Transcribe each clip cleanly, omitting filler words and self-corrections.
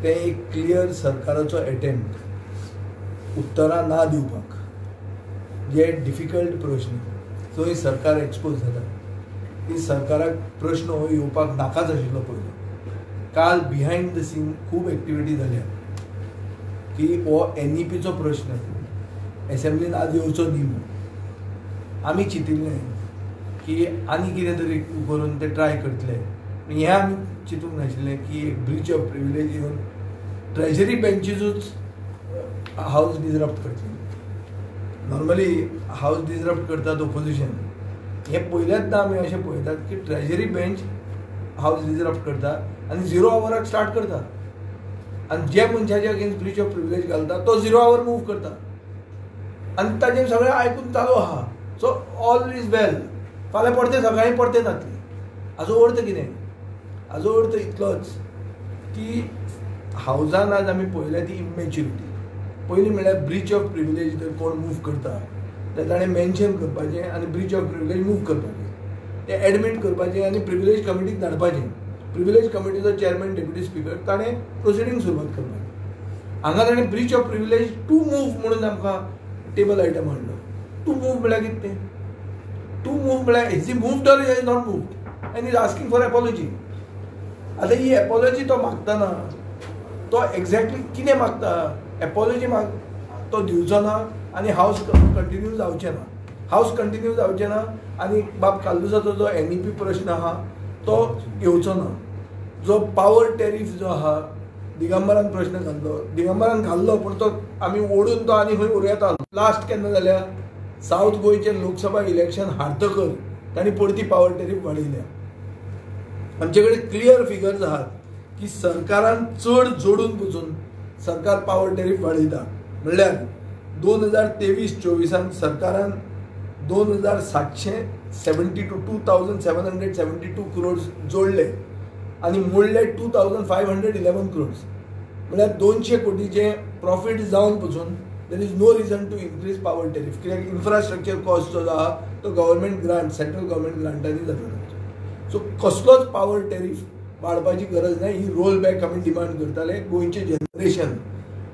ते एक क्लियर सरकाराचो अटेम्प्ट उत्तरां ना दिवपाक, जे डिफिकल्ट प्रश्न थंय सरकार एक्सपोज जाता. की सरकाराक प्रश्न हो येवपाक नाकाच आशिल्लो पयलो. काल बिहायंड द सीन खूब एक्टिविटी जाल्या की हो NEPचो प्रश्न एसेंब्लीन आज येवचो न्ही म्हणून. आमी चिंतिल्लें की आनी कितें तरी करून ते ट्राय करतले. हें आमी चिंतूंक नाशिल्लें की एक ब्रीच ऑफ प्रिविलेज येवन ट्रेजरी बेंचीसूच हावस डिसरप्ट करतले. नॉर्मली हावस डिसरप्ट करतात ओपोजिशन. हे पयलेंचदा आमी अशें पळयतात की ट्रेजरी बेंच हावस डिसरप्ट करता आनी 0 आवराक स्टार्ट करता. आनी जे मनशाच्या अगेन्स्ट ब्रीच ऑफ प्रिविलेज घालता तो 0 आवर मूव करता आनी ताजें सगळें आयकून चालू आहा. सो ऑल इज वेल. फाल्यां परते सकाळीं परते जातलें. हाचो अर्थ कितें? हाचो अर्थ इतलोच की हावजान आज आमी पळयल्या ती इमॅच्युरिटी. पयलीं म्हणल्यार ब्रीच ऑफ प्रिविलेज जर कोण मूव करता ते ताणें मेन्शन करपाचें आनी ब्रीच ऑफ प्रिविलेज मूव करपाचें. तें एडमीट करपाचें आनी प्रिविलेज कमिटीक धाडपाचें. प्रिविलेज कमिटीचो चेअरमॅन डेप्युटी स्पीकर ताणें प्रोसिडींग सुरवात करपाची. हांगा ताणें breach of privilege to move म्हणून आमकां टेबल आयटम हाडलो. टू मूव म्हळ्यार कितें तें? टू मूव म्हळ्यार is he moved or is not moved and is asking for apology. आतां ही एपॉलॉजी तो मागतना तो एक्झॅक्टली कितें मागता? एपॉलॉजी तो दिवचो ना आनी हावस कंटिन्यू जावचें ना. हावस कंटिन्यू जावचें ना आनी बाब कालुसाचो जो NEP प्रश्न आहा तो येवचो ना. जो पावर टॅरिफ जो आहा दिगंबरान प्रश्न घाल्लो. दिगंबरान घाल्लो पूण तो आमी ओडून तो आनी खंय उरयता. लास्ट केन्ना जाल्या सावथ गोंयचें लोकसभा इलेक्शन हारतकर तांणी परती पावर टॅरिफ वाडयल्या. आमचे कडेन क्लियर फिगर्स आहात की सरकारान चड जोडून पसून सरकार पावर टॅरिफ वाडयता. म्हणल्यार 2023-24 सरकारान 2,772 crores जोडले आनी मोडले 2,511 crores. म्हणल्यार 200 कोटीचे प्रॉफिट जावन पसून there is no reason to increase power tariff. कित्याक इन्फ्रास्ट्रक्चर कॉस्ट जो आहा तो गव्हर्मेंट ग्रांट सेंट्रल गव्हर्मेंट ग्रांटांनी जाता. सो कसलोच पावर टॅरिफ वाडपाची गरज ना. ही रोल बॅक आमी डिमांड करताले. गोंयचे जनरेशन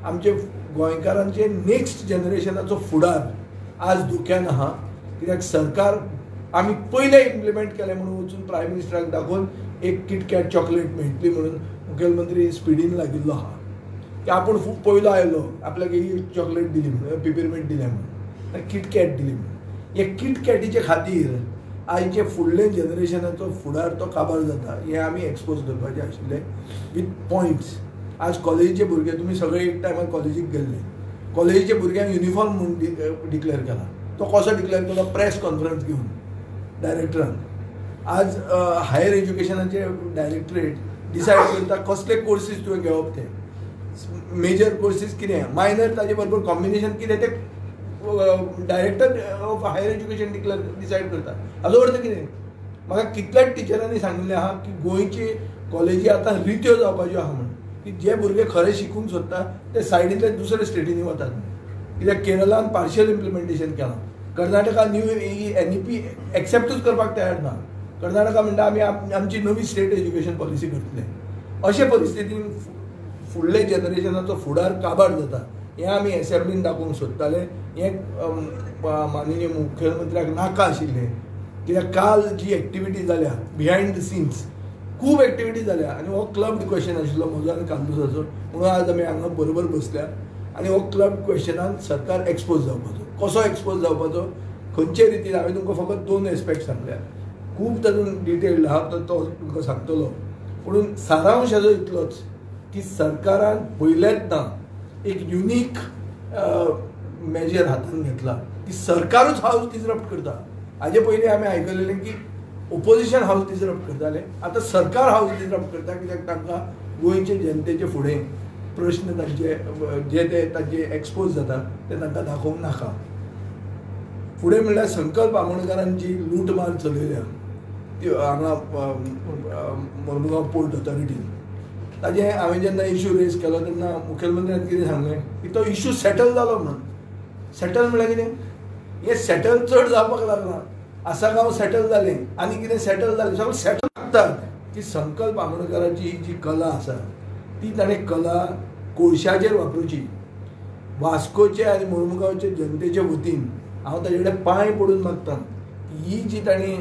आमचे गोंयकारांचे नेक्स्ट जनरेशनाचो फुडार आज धोक्यान आहा. कित्याक सरकार आमी पयले इम्प्लिमेंट केले म्हणून वचून प्रायम मिनिस्टराक दाखोवन एक किटकॅट चॉकलेट मेळटली म्हणून मुखेलमंत्री स्पिडीन लागिल्लो आहा की आपूण खूब पयलो आयलो आपल्याक ही चॉकलेट दिली म्हणून पिपरमेंट दिल्या म्हणून किटकॅट दिली म्हणून. हे किटकॅटीचे खातीर आयचे फुडले जनरेशनाचो फुडार तो काबार जाता. हें आमी एक्सपोज करपाचें आशिल्लें विथ पॉयंट्स. आज कॉलेजीचे भुरगे तुमी सगळे एक टायमार कॉलेजीक गेल्ले. कॉलेजीचे भुरग्यांक युनिफॉर्म म्हणून डिक्लेअर केला. तो कसो डिक्लेअर केलो? प्रेस कॉन्फरन्स घेवन डायरेक्टरान. आज हायर एज्युकेशनाचे डायरेक्टरेट डिसायड करता कसले कोर्सीस तुवें घेवप ते. मेजर कोर्सीस कितें, मायनर ताजे बरोबर कॉम्बिनेशन कितें ते director of higher education decide करता. हाचो अर्थ कितें? म्हाका कितल्याच टिचरांनी सांगिल्लें आहा की गोंयची कॉलेजी आतां रित्यो जावपाच्यो आहा म्हणून. की जे भुरगे खरें शिकूंक सोदता ते सायडींतल्या दुसऱ्या स्टेटींनी वतात. कित्याक केरळान पार्शियल इम्प्लिमेंटेशन केलां. कर्नाटका न्यू NEP एक्सेप्टूच करपाक तयार ना. कर्नाटका म्हणटा आमी आमची नवी स्टेट एज्युकेशन पॉलिसी करतले. अशे परिस्थितीन फुडले जनरेशनाचो फुडार काबार जाता. हें आमी एसेंब्लीन दाखोवंक सोदताले. हें माननीय मुखेलमंत्र्याक नाका आशिल्लें. कित्याक काल जी एक्टिविटी जाल्या बिहायंड द सीन्स खूब एक्टिविटी जाल्या आनी हो क्लब क्वेश्चन आशिल्लो म्हजो आनी कालुसाचो म्हणून आज आमी हांगा बरोबर बसल्या. आनी हो क्लब क्वेश्चनान सरकार एक्सपोज जावपाचो. कसो एक्सपोज जावपाचो, खंयचे रितीन? हांवें तुमकां फकत 2 एस्पेक्ट सांगल्या. खूब तातूंत डिटेल्ड आहा तो तुमकां सांगतलो. पूण सारांश हाजो इतलोच की सरकारान पयलेंचदा एक युनीक मेजर हातांत घेतला की सरकारूच हावस डिसरप्ट करता. हाजे पयलीं आमी आयकलेलें की ओपोजिशन हावस डिसरप्ट करताले. आतां सरकार हावस डिसरप्ट करता. कित्याक तांकां गोंयचे जनतेचे फुडें प्रश्न तांचे जे ते तांचे एक्सपोज जाता ते तांकां दाखोवंक नाका. फुडें म्हणल्यार संकल्प आमोणकरान जी लूटमार चलयल्या ती हांगा मडगांव पोर्ट ऑथॉरिटीन, ताजें हांवें जेन्ना इश्यू रेज केलो तेन्ना मुखेलमंत्र्यान कितें सांगलें की तो इश्यू सेटल जालो म्हणून. सेटल म्हळ्यार कितें? हें सेटल चड जावपाक लागलां. आसागांव सेटल जालें आनी कितें सेटल जालें, सगळें सेटल लागतात. की संकल्प आमोणकराची जी कला आसा ती ताणें कला कोळशाचेर वापरची. वास्कोचे आनी मुर्मुगांवचे जनतेचे वतीन हांव ताचे कडेन पांय पडून मागता ही जी तांणी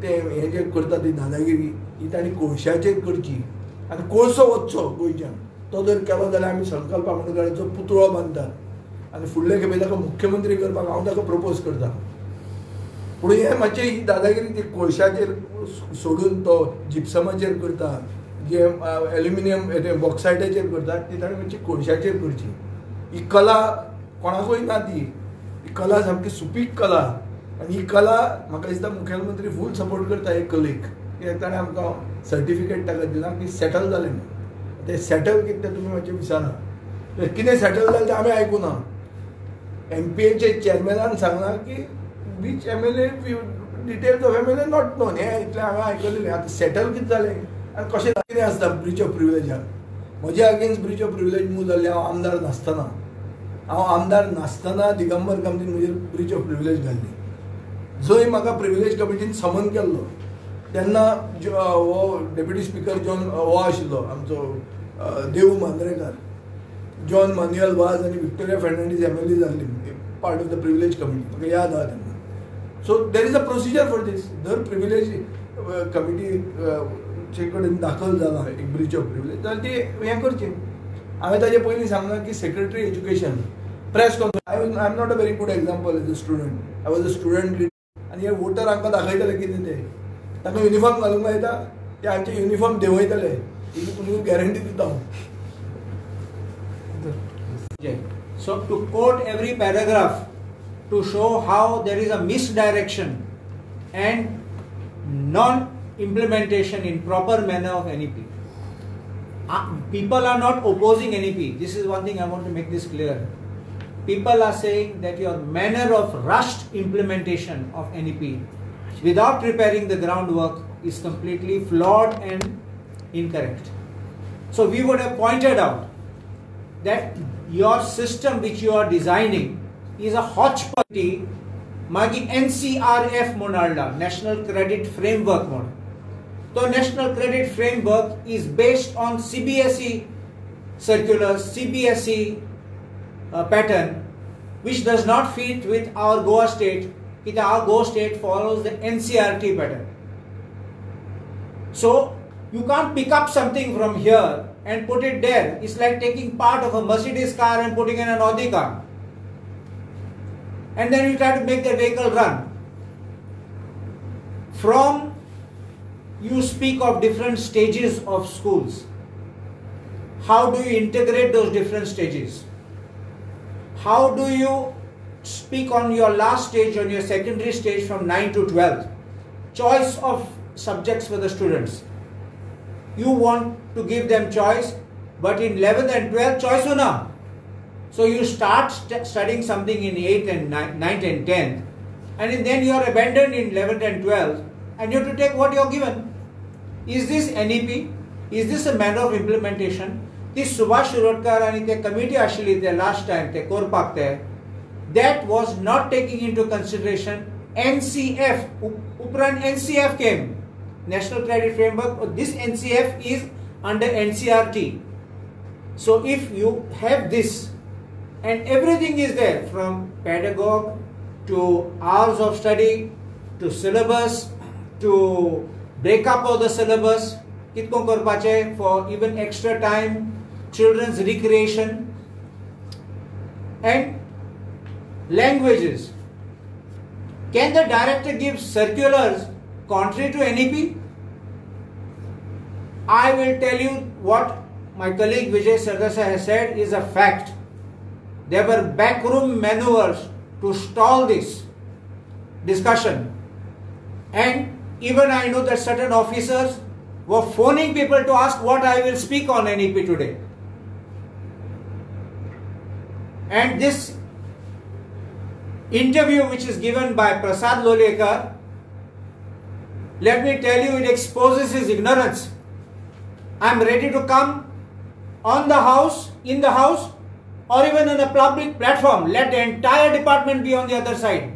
ते हें जें करता ती दादागिरी ही तांणी कोळशाचेर करची आनी कोळसो वचचो गोंयच्यान. तो जर केलो जाल्यार आमी संकल्प आंबेडकराचो पुतळो बांदतात आनी फुडले खेपे ताका मुख्यमंत्री करपाक हांव ताका प्रपोज करतां. पूण हें मातशें ही दादागिरी ती कोळशाचेर सोडून तो जिप्समाचेर करता, जे एल्युमिनियम बॉक्सायटाचेर करता ती ताणें मातशी कोळशाचेर करची. ही कला कोणाकूय ना ती. ही कला सामकी सुपीक कला आनी ही कला म्हाका दिसता मुखेलमंत्री फूल सपोर्ट करता हे कलेक. कित्याक ताणें आमकां सर्टिफिकेट ताका दिलां की सेटल जालें म्हणून. ते सेटल कितें तें तुमी मातशें विचारा. कितें सेटल जालें तें आमी आयकुना. MPAचे चेअरमॅनान सांगलां की which MLA details of MLA not non. हें इतलें हांवें आयकलेलें. आतां सेटल कितें जालें आनी कशें कितें आसता ब्रीच ऑफ प्रिविलेजाक. म्हज्या against Breach of privilege move जाल्लें हांव आमदार नासतना. हांव आमदार नासतना दिगंबर कामतीन म्हजेर ब्रीच ऑफ प्रिविलेज घाल्ली. जंय म्हाका प्रिविलेज कमिटीन समन केल्लो तेन्ना हो डेप्युटी स्पीकर जॉन हो आशिल्लो आमचो देव मांद्रेकार, जॉन मॅन्युअल वाज आनी विक्टोरिया फर्नांडीस MLA जाल्ली part of the privilege committee. म्हाका याद आहा तेन्ना. So there is a procedure for this. दर प्रिविलेज कमिटी कडेन दाखल जाला एक ब्रीच ऑफ प्रिविलेज जाल्यार ती हें करचें. हांवें ताचे पयलीं सांगलां की secretary education press conference. I am not a very good example as a student. I was a student leader आनी हे वोटर हांकां दाखयतले कितें तें. ताका युनिफॉर्म घालूंक लायता ते आमचे युनिफॉर्म देंवयतले ही तुमकां गॅरंटी दिता हांव. So to quote every paragraph to show how there is a misdirection and non-implementation in proper manner of NEP. People are not opposing NEP. This is one thing I want to make this clear. People are saying that your manner of rushed implementation of NEP without preparing the groundwork is completely flawed and incorrect. So we would have pointed out that your system which you are designing is a hodgepodge magi NCRF monalda, National Credit Framework model. So National Credit Framework is based on CBSE circulars, CBSE pattern, which does not fit with our Goa state. Our Goa state follows the NCRT pattern. So you can't pick up something from here and put it there. It's like taking part of a Mercedes car and putting in an Audi car. And then you try to make the vehicle run. From you speak of different stages of schools. How do you integrate those different stages? How do you speak on your last stage, on your secondary stage from 9 to 12? Choice of subjects for the students. You want to give them choice, but in 11th and 12th, choice ho na. So you start studying something in 8th and 9th and 10th, and then you are abandoned in 11th and 12th, and you have to take what you are given. Is this NEP? Is this a manner of implementation? This Subhash Shirodkar and the committee actually the last time, the Korpak there, that was not taking into consideration NCF. Upran NCF came. National Credit Framework. This NCF is under NCRT. So if you have this and everything is there from pedagogue to hours of study to syllabus to breakup of the syllabus, kitkon korpache for even extra time, children's recreation and languages. Can the director give circulars contrary to NEP? I will tell you what my colleague Vijay Sardasa has said is a fact. There were backroom maneuvers to stall this discussion, and even I know that certain officers were phoning people to ask what I will speak on NEP today. And this interview which is given by Prasad Lolekar, let me tell you, it exposes his ignorance. I am ready to come on the house, in the house, or even on a public platform. Let the entire department be on the other side.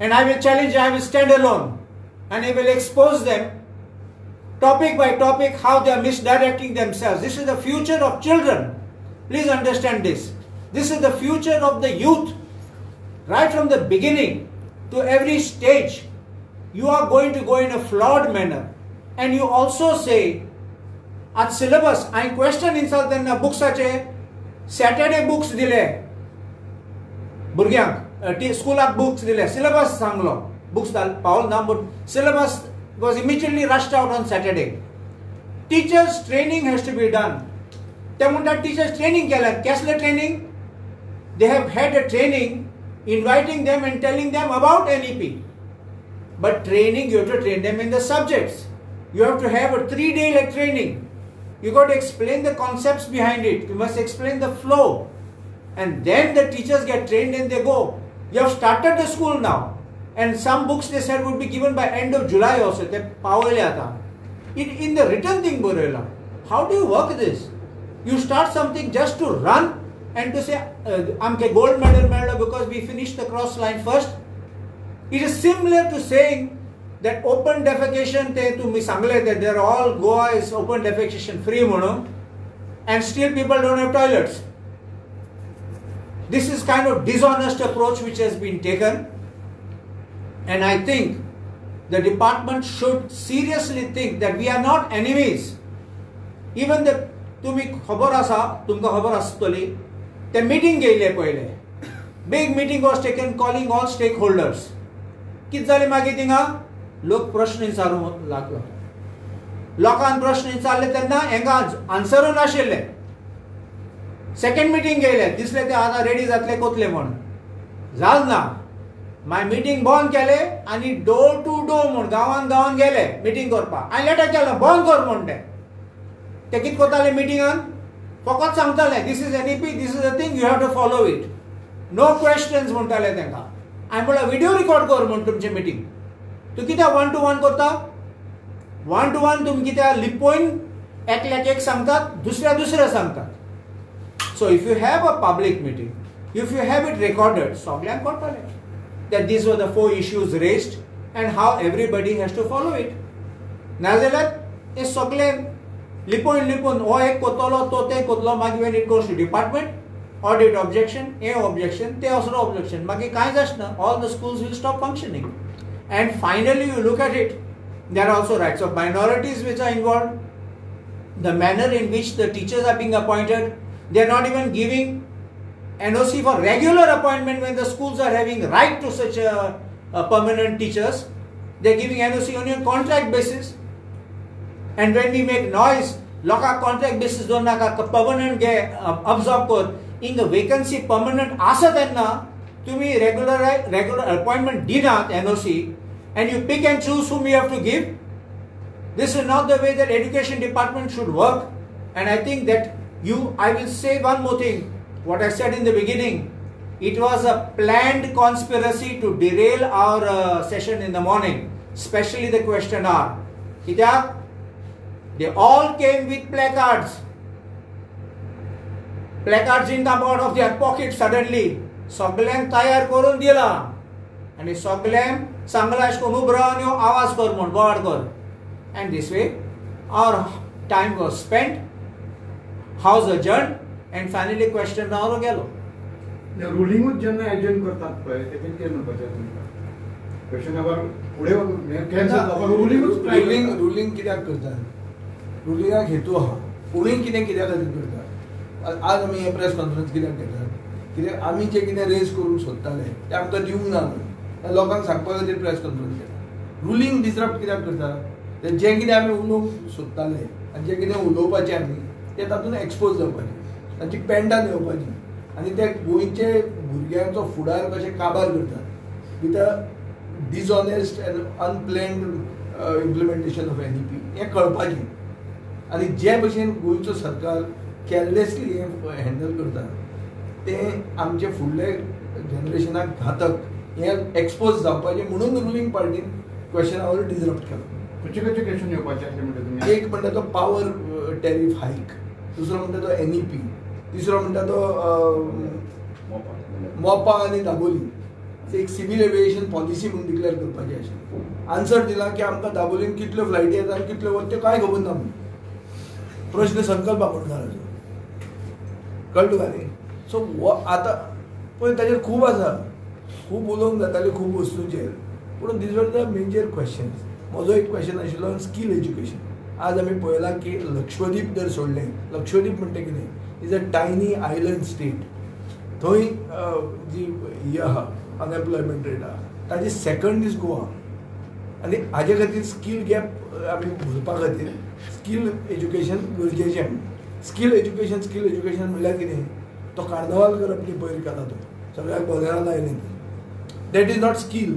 And I will challenge, I will stand alone. And I will expose them topic by topic, how they are misdirecting themselves. This is the future of children. Please understand this. This is the future of the youth. Right from the beginning to every stage, you are going to go in a flawed manner. And you also say, at syllabus, I question insult त्यांना बुक्साचे Saturday books दिले भुरग्यांक स्कूलाक books दिले, syllabus सांगलो, books पावल ना, but syllabus was immediately rushed out on Saturday. Teachers training has to be done. ते म्हणतात teachers training केलं. कसले training? They have had a training inviting them and telling them about NEP. But training, you have to train them in the subjects. You have to have a 3-day like training. You got to explain the concepts behind it. You must explain the flow. And then the teachers get trained and they go. You have started the school now. And some books they said would be given by end of July also. In the written thing, how do you work this? You start something just to run and to say, I'm a gold medal because we finished the cross line first. It is similar to saying that open defecation, that they're all Goa is open defecation free, and still people don't have toilets. This is kind of dishonest approach which has been taken, and I think the department should seriously think that we are not enemies. Even the the meeting big meeting was taken calling all stakeholders. कित जाले मागीर थिंगा लोक प्रश्न विचारू लागलो. लोकांन प्रश्न विचारले तेन्ना हेंका आन्सरू नाशिल्ले. सेकंड मीटिंग गेले, दिसले ते आतां रेडी जातले कोतले म्हण. जाल ना. माय मीटिंग बंद केले आनी डोर टू डोर म्हण गांवान गांवान गेले मीटिंग करपाक. हांवें लेटर केलो बंद कर म्हण ते कित कोताले मीटिंगान फकत सांगताले this is NEP, this is the thing, you have to follow it. No questions म्हणटाले तेंका. हांवें म्हणलें व्हिडिओ रिकॉर्ड कर म्हण तुमचें मिटींग. तूं कित्याक 1-to-1 करता? 1-to-1 तुमी कित्याक लिपोवन एकल्याक एक सांगतात, दुसऱ्या सांगतात. So if you have a public meeting, if you have it recorded, सगळ्यांक कळटलें that these were the 4 issues raised and how everybody has to follow it. नाजाल्यार हे सगळें लिपोवन हो एक कोतलो तो ते कोतलो, मागीर when it goes to department, audit objection, A objection, ते असलो objection, मागीर कांयच आसना. All the schools will stop functioning. And finally you look at it, there are also rights of minorities which are involved. The manner in which the teachers are being appointed, they are not even giving NOC for regular appointment when the schools are having right to such a permanent teachers. They are giving NOC only on contract basis. And when we make noise, loka contract basis don't naka permanent ge absorb kor. In the vacancy permanent asa tenna, tumi regular appointment dinat NOC, and you pick and choose whom you have to give. This is not the way that education department should work. And I think that I will say one more thing. What I said in the beginning, it was a planned conspiracy to derail our session in the morning, especially the question hour. They all came with placards. Placards didn't come out of their pockets suddenly. Soglen tayar korun dila. And soglen sanglash ko nubraanyo awaz kor mon word kor. And this way, our time was spent. House adjourned. And finally question hour गेलो. Ruling जेन्ना agent करतात पळय तेजेन कितें म्हणपाचें तुमकां? Question आवर फुडें ruling कित्याक करतात? रुलिंगाक हेतू आहा. रुलिंग कित्याक करतात? आज आमी हे प्रेस कॉन्फरन्स कित्याक घेतात? कित्याक आमी जे कितें रेज करूंक सोदताले ते आमकां दिवंक ना म्हणून लोकांक सांगपा खातीर प्रेस कॉन्फरन्स घेतात. रुलिंग डिसरप्ट कित्याक करतात? जें कितें आमी उलोवंक सोदताले आनी जें कितें उलोवपाचें आमी तें तातूंत एक्सपोज जावपाचें, तांची पेंडां येवपाची आनी ते गोंयचे भुरग्यांचो फुडार कशे काबार करतात with a dishonest end unplanned implementation of NEP हें कळपाचें. आनी जे भशेन गोंयचो सरकार केअरलेसली हें हँडल करता तें आमचे फुडले जनरेशनाक घातक हें एक्सपोज जावपाचें म्हणून रुलींग पार्टीन क्वेश्चन आवर डिसरप्ट केलो. खंयचे क्वेश्चन येवपाचे आसले म्हणटा तुमी? एक म्हणटा तो पावर टॅरिफ हायक, दुसरो म्हणटा तो NEP, तिसरो म्हणटा तो मोपा आनी दाबोली, एक सिव्हिल एव्हिएशन पॉलिसी म्हणून डिक्लेअर करपाची आशिल्ली. आन्सर दिला की आमकां दाबोलीन कितल्यो फ्लायटी येता आनी कितल्यो वता त्यो कांय खबर ना म्हणून. प्रश्न संकल्प आमोणकाराचो. कळ्ळें तुका न्ही. सो आतां पळय ताचेर खूब आसा, खूब उलोवंक जातालें खूब वस्तूंचेर, पूण these were the major questions. म्हजो एक क्वेश्चन आशिल्लो स्कील एज्युकेशन. आज आमी पळयलां की लक्षद्वीप जर सोडलें, लक्षद्वीप म्हणटा कितें, is a tiny island state. थंय जी ही आहा अनएम्प्लॉयमेंट रेट आहा ताजी सेकंड इज गोवा. आनी हाजे खातीर स्कील गॅप आमी भरपा खातीर स्कील एज्युकेशन गरजेचें. स्कील एज्युकेशन म्हणल्यार कितें, तो कार्नावाल करप न्ही पयर केला तो, सगळ्याक बोनेरां लायली, that is not skill.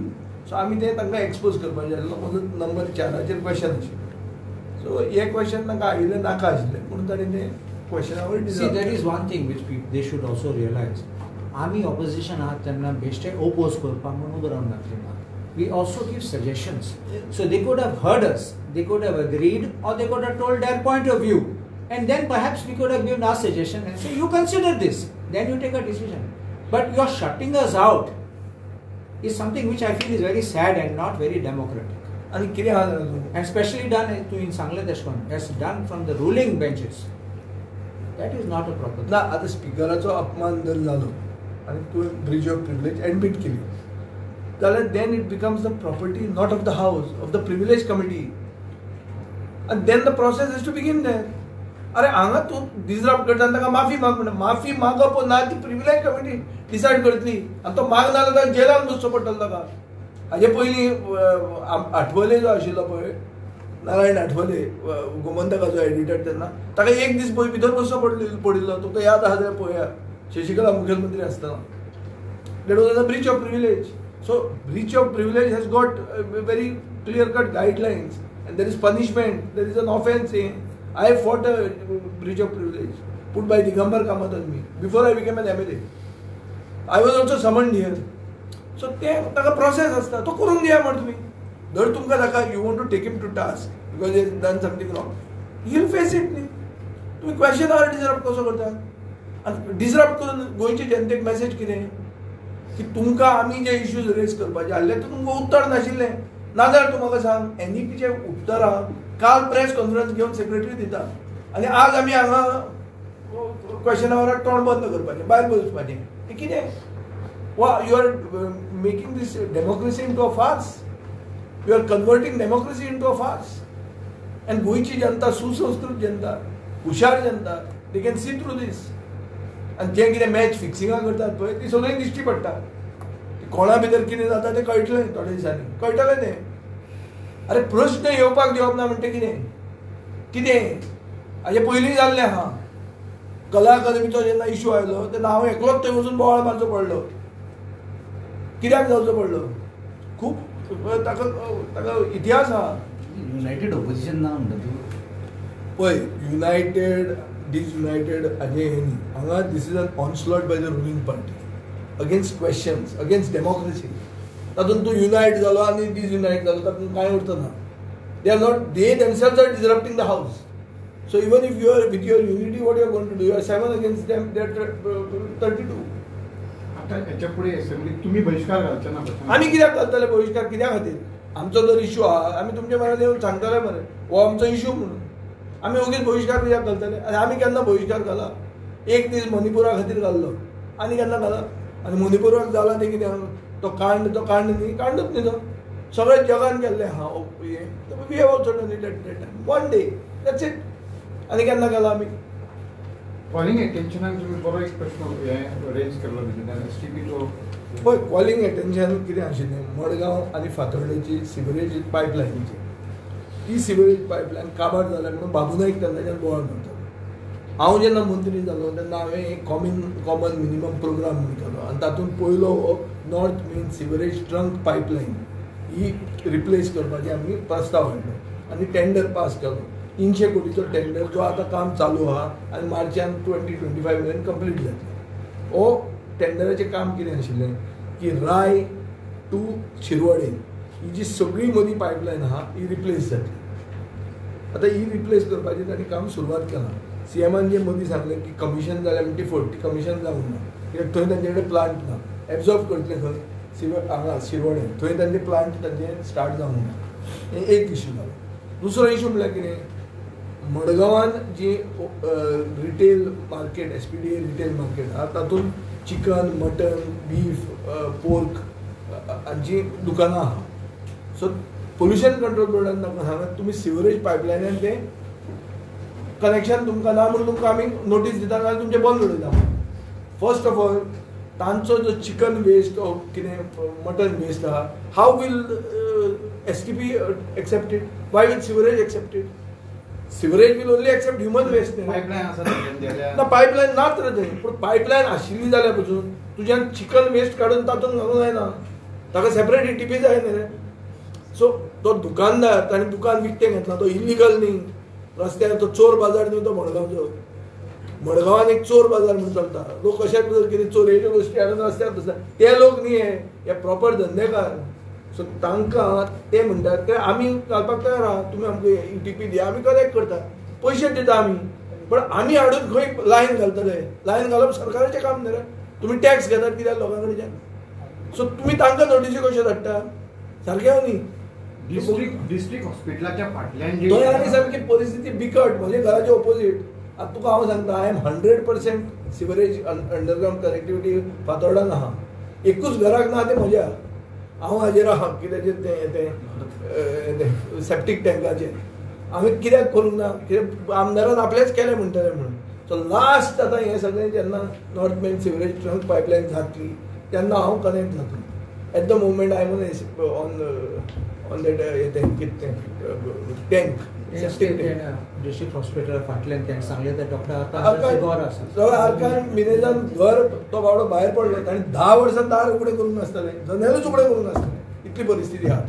So आमी तें तांकां एक्सपोज करपाचें आसलो. म्हजो नंबर 4 क्वेश्चन आशिल्लो. सो हे क्वेश्चन तांकां आयिल्लें नाका आशिल्लें, पूण ताणें तें क्वेश्चनावर. See, that is one thing which they should also realize. आमी ऑपोजिशन आहात तेन्ना बेश्टे ओपोज करपाक म्हणून उबो रावन घातले ना. We also give suggestions. So they could have heard us, they could have agreed, or they could have told their point of view. And then perhaps we could have given our suggestion and say, you consider this, then you take a decision. But you're shutting us out is something which I feel is very sad and not very democratic. आणि कितें आहा जाल्यार And especially done in सांगले तेशकोन, as done from the ruling benches. That is not a proper. ना आतां स्पिकराचो अपमान जर जालो आनी तुवें ब्रीच ऑफ प्रिविलेज एडमीट केली जाल्यार then it becomes the property not of the house, of the privilege committee. आनी then the process has to begin there. अरे हांगा तूं डिसरप्ट करता ताका माफी माग म्हणटा. माफी मागप ना ती प्रिविलेज कमिटी डिसायड करतली. आनी तो मागना जाल्यार ताका जेलान बसचो पडटलो ताका. हाजे पयलीं आठवले जो आशिल्लो पळय, नारायण आठवले, गोमंतकाचो एडिटर तेन्ना, ताका एक दीस भितर बसचो पडिल्लो. तुका याद आहा जाल्यार पळया, शशिकला मुखेलमंत्री आसतना. That was a breach of privilege. So Breach of privilege has got very clear cut guidelines and there is punishment, there is an offence in. I fought a breach of privilege put by Digambar Kamath on me before I became an MLA. I was also summoned here. So ताका process आसता, तो करूंक दिया म्हण तुमी. धर तुमकां ताका you want to take him to task because he has done something wrong, he will face it न्ही. तुमी क्वेश्चन आवर डिसरप्ट कसो करता. आनी डिसरप्ट करून गोंयचे जनतेक मेसेज कितें की तुमकां आमी जे इश्यूज रेज करपाचे आसले ते तुमकां उत्तर नाशिल्लें. नाजाल्यार तूं म्हाका सांग, NEPचे उत्तरां काल प्रेस कॉन्फरन्स घेवन सेक्रेटरी दिता आनी आज आमी हांगा क्वेश्चनावराक तोंड बंद करपाचें, भायर बसपाचें. हें कितें? वा you are making this democracy into a farce. You are converting democracy into a farce. आनी गोंयची जनता सुसंस्कृत जनता, हुशार जनता, they can see through this. आनी जे कितें मॅच फिक्सिंगां करतात पळय ती सगळीं दिश्टी पडटा. कोणा भितर कितें जाता तें कळटलें थोड्या दिसांनी, कळटलें तें. अरे प्रश्न येवपाक दिवप ना म्हणटा कितें कितें हाजे पयलीं जाल्लें आहा. कला अकादमीचो जेन्ना इश्यू आयलो तेन्ना हांव एकलोच थंय वचून बोवाळ मारचो पडलो. कित्याक जावचो पडलो? खूब ताका इतिहास आहा. युनायटेड ऑपोजिशन ना म्हणटा तूं. पळय युनायटेड डिसयुनायटेड हाजे हें न्ही. हांगा this is an onslaught by the ruling party against questions, against democracy. तातूंत तूं युनायट जालो आनी डिसयुनायट जालो तातूंत कांय अर्थ ना. They are not, they themselves are disrupting the house. So even if you are with your unity, what you are going to do? You are 7 against them, they are 32. आता याच्या पुढे असेंब्लीत तुम्ही बहिष्कार घालचा ना. आमी कित्याक घालतले बहिष्कार? कित्या खातीर? आमचो जर इश्यू आहा आमी तुमचे म्हऱ्यान येवन सांगतले मरे हो आमचो इश्यू म्हणून. आमी ओगीच बहिष्कार कित्याक घालतले? आनी आमी केन्ना बहिष्कार घाला? एक दीस मणिपुरा खातीर घाल्लो, आनी केन्ना घाला? आनी मणिपुराक जाला तें कितें? तो कांड न्ही, कांडूच न्ही तो. सगळ्या जगान केल्लें हा हें. We have also done it at that time, one day, that's it. आनी केन्ना केला आमी? कॉलिंग एटेन्शनाक तुम्ही बरो एक प्रश्न रेज केल्लो STPचो. पळय कॉलिंग एटेन्शन कितें आशिल्लें, मडगांव आनी फातोर्डेची सिवरेज पायपलायनीची ती सिवरेज पायपलायन काबार जाल्या म्हणून बाबू नायक तेन्नाच्यान बोवाळ मारतालो. हांव जेन्ना मंत्री जालो तेन्ना हांवें एक कॉमन मिनिमम प्रोग्राम म्हणून केलो आनी तातूंत पयलो हो north main sewerage trunk pipeline ही रिप्लेस करपाची आमी प्रस्ताव हाडलो आनी टेंडर पास केलो. 300 कोटीचो टेंडर जो आतां काम चालू आहा आनी मार्चान 2025 मेरेन कंप्लीट जातलें. हो टेंडराचें काम कितें आशिल्लें की राय टू शिरवडे ही जी सगळी मदीं पायपलायन आहा ही रिप्लेस जातली. आतां ही रिप्लेस करपाचें ताणें काम सुरवात केलां. CMन जे मदीं सांगलें की कमिशन जाल्या म्हणटी फट, ती कमिशन जावंक ना कित्याक थंय तांचे कडेन प्लांट ना. एब्जॉर्ब करतले खंय? हांगा शिरवडे थंय तांचे प्लांट तांचे स्टार्ट जावंक ना. हें एक इश्यू जालो. दुसरो इश्यू म्हणल्यार कितें, मडगांवान जी retail market SPDA retail market आहा तातूंत चिकन, मटन, बीफ, पोर्क हांची दुकानां आहा. सो पोल्युशन कंट्रोल बोर्डान तांकां सांगत तुमी सिवरेज पायपलायनान तें कनेक्शन तुमकां ना म्हणून तुमकां आमी नोटीस दिता नाजाल्यार तुमचें बंद उडयता. फर्स्ट ऑफ ऑल तांचो जो चिकन वेस्ट ऑर कितें मटन वेस्ट आहा, how will STP accept it, why will sewerage accept it? Sewerage will only accept human waste. Pipeline आसा ना पायपलायन नात रे थंय. पूण पायपलायन आशिल्ली जाल्यार पसून तुज्यान चिकन वेस्ट काडून तातूंत घालूंक जायना, ताका सेपरेट ETP जाय न्ही रे. सो तो दुकानदार ताणें दुकान विकतें घेतला, तो इलिगल न्ही. रस्त्यार तो चोर बाजार न्ही तो मडगांवचो. मडगांवान एक चोर बाजार म्हणून चलता. लोक कशेंच जर कितें चोरेच्यो गोश्टी हाडून रस्त्यार बसतात, ते लोक न्ही हे प्रॉपर धंदेकार. सो तांकां ते म्हणटात ते आमी घालपाक तयार आहा, तुमी आमकां ETP दिया, आमी कलेक्ट करता, पयशे दिता आमी. पण आमी हाडून खंय लायन घालतले? लायन घालप सरकाराचें काम न्ही रे. तुमी टॅक्स घेतात कित्याक लोकां कडच्यान? सो तुमी तांकां नोटीसी कश्यो धाडटा? सारकें न्ही. डिस्ट्रिक्ट हॉस्पिटलाच्या फाटल्यान जे थंय आनी सारकी परिस्थिती बिकट. म्हजे घराचे ऑपोजीट. आतां तुका हांव सांगता, I am 100% sewerage underground connectivity फातोर्डान आहा. एकूच घराक ना तें म्हज्या. हांव हाजेर आहा कित्याचेर तें सेप्टीक टँकाचेर. हांवें कित्याक करूंक ना? कित्याक आमदारान आपलेच केलें म्हणटलें म्हणून. सो लास्ट आतां हें सगळें जेन्ना north main sewerage trunk pipeline जातली तेन्ना हांव कनेक्ट जातलो. At the moment I on that tank septic tank. District hospital फाटल्यान तें सांगलें तें डॉक्टर आतां आरकान मिनेजान घर तो बाबडो भायर पडलो. ताणें 10 वर्सां दार उगडें करूंक नासतालें, जनेलूच उगडें करूंक नासतालें. इतली परिस्थिती आहा.